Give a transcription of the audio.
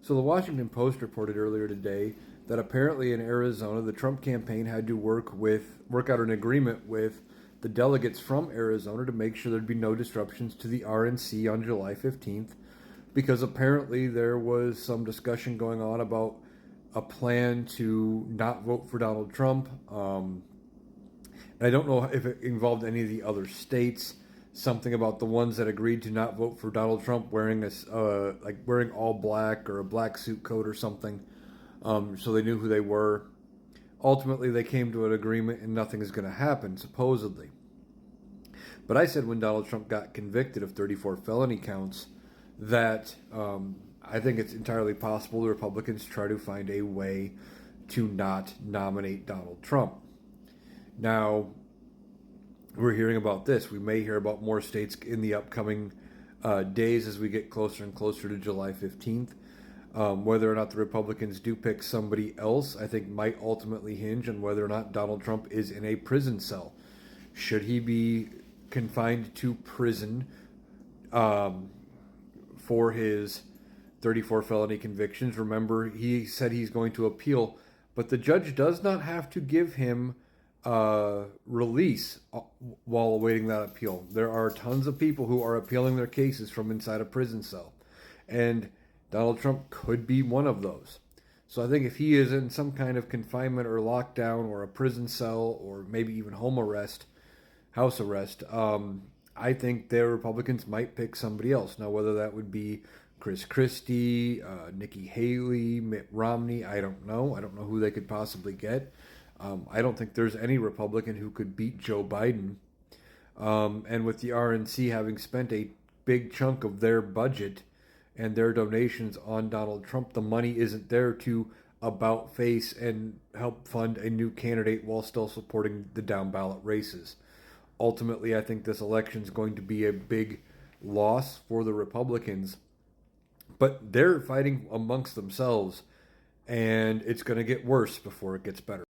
So the Washington Post reported earlier today that apparently in Arizona, the Trump campaign had to work out an agreement with the delegates from Arizona to make sure there'd be no disruptions to the RNC on July 15th, because apparently there was some discussion going on about a plan to not vote for Donald Trump. I don't know if it involved any of the other states. Something about the ones that agreed to not vote for Donald Trump wearing wearing all black or a black suit coat or something, so they knew who they were. Ultimately, they came to an agreement, and nothing is going to happen, supposedly. But I said when Donald Trump got convicted of 34 felony counts that I think it's entirely possible the Republicans try to find a way to not nominate Donald Trump. Now, we're hearing about this. We may hear about more states in the upcoming days as we get closer and closer to July 15th. Whether or not the Republicans do pick somebody else, I think might ultimately hinge on whether or not Donald Trump is in a prison cell. Should he be confined to prison for his 34 felony convictions? Remember, he said he's going to appeal, but the judge does not have to give him release while awaiting that appeal. There are tons of people who are appealing their cases from inside a prison cell, and Donald Trump could be one of those. So I think if he is in some kind of confinement or lockdown or a prison cell or maybe even house arrest, I think the Republicans might pick somebody else. Now, whether that would be Chris Christie, Nikki Haley, Mitt Romney, I don't know. I don't know who they could possibly get. I don't think there's any Republican who could beat Joe Biden. And with the RNC having spent a big chunk of their budget and their donations on Donald Trump, the money isn't there to about face and help fund a new candidate while still supporting the down ballot races. Ultimately, I think this election is going to be a big loss for the Republicans, but they're fighting amongst themselves, and it's going to get worse before it gets better.